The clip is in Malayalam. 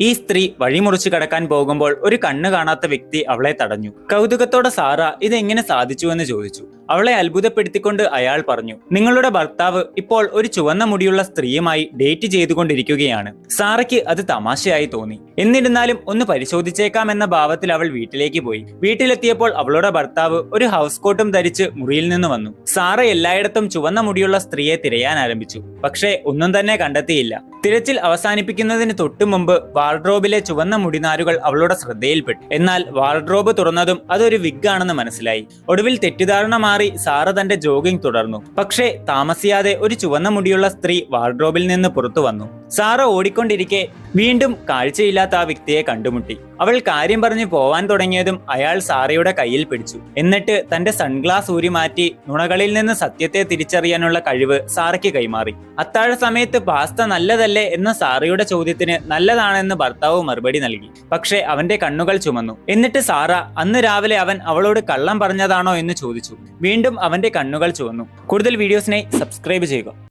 ഈ സ്ത്രീ വഴിമുറിച്ച് കടക്കാൻ പോകുമ്പോൾ ഒരു കണ്ണ് കാണാത്ത വ്യക്തി അവളെ തടഞ്ഞു. കൗതുകത്തോടെ സാറ ഇതെങ്ങനെ സാധിച്ചുവെന്ന് ചോദിച്ചു. അവളെ അത്ഭുതപ്പെടുത്തിക്കൊണ്ട് അയാൾ പറഞ്ഞു, നിങ്ങളുടെ ഭർത്താവ് ഇപ്പോൾ ഒരു ചുവന്ന മുടിയുള്ള സ്ത്രീയുമായി ഡേറ്റ് ചെയ്തുകൊണ്ടിരിക്കുകയാണ്. സാറയ്ക്ക് അത് തമാശയായി തോന്നി. എന്നിരുന്നാലും ഒന്ന് പരിശോധിച്ചേക്കാമെന്ന ഭാവത്തിൽ അവൾ വീട്ടിലേക്ക് പോയി. വീട്ടിലെത്തിയപ്പോൾ അവളുടെ ഭർത്താവ് ഒരു ഹൗസ് കോട്ടും ധരിച്ച് മുറിയിൽ നിന്ന് വന്നു. സാറ എല്ലായിടത്തും ചുവന്ന മുടിയുള്ള സ്ത്രീയെ തിരയാൻ ആരംഭിച്ചു. പക്ഷേ ഒന്നും തന്നെ കണ്ടെത്തിയില്ല. തിരച്ചിൽ അവസാനിപ്പിക്കുന്നതിന് തൊട്ടു മുമ്പ് വാർഡ്രോബിലെ ചുവന്ന മുടിനാരുകൾ അവളുടെ ശ്രദ്ധയിൽപ്പെട്ടു. എന്നാൽ വാർഡ്രോബ് തുറന്നതും അതൊരു വിഗ് ആണെന്ന് മനസ്സിലായി. ഒടുവിൽ തെറ്റിദ്ധാരണ മാറി സാറ തന്റെ ജോഗിംഗ് തുടർന്നു. പക്ഷേ താമസിയാതെ ഒരു ചുവന്ന മുടിയുള്ള സ്ത്രീ വാർഡ്രോബിൽ നിന്ന് പുറത്തു വന്നു. സാറ ഓടിക്കൊണ്ടിരിക്കെ വീണ്ടും കാഴ്ചയില്ലാത്ത ആ വ്യക്തിയെ കണ്ടുമുട്ടി. അവൾ കാര്യം പറഞ്ഞു പോവാൻ തുടങ്ങിയതും അയാൾ സാറയുടെ കയ്യിൽ പിടിച്ചു. എന്നിട്ട് തന്റെ സൺഗ്ലാസ് ഊരി മാറ്റി നുണകളിൽ നിന്ന് സത്യത്തെ തിരിച്ചറിയാനുള്ള കഴിവ് സാറയ്ക്ക് കൈമാറി. അത്താഴ സമയത്ത് പാസ്ത നല്ലതല്ലേ എന്ന സാറയുടെ ചോദ്യത്തിന് നല്ലതാണെന്ന് ഭർത്താവ് മറുപടി നൽകി. പക്ഷേ അവന്റെ കണ്ണുകൾ ചുമന്നു. എന്നിട്ട് സാറ അന്ന് രാവിലെ അവൻ അവളോട് കള്ളം പറഞ്ഞതാണോ എന്ന് ചോദിച്ചു. വീണ്ടും അവന്റെ കണ്ണുകൾ ചുവന്നു. കൂടുതൽ വീഡിയോസിനായി സബ്സ്ക്രൈബ് ചെയ്യുക.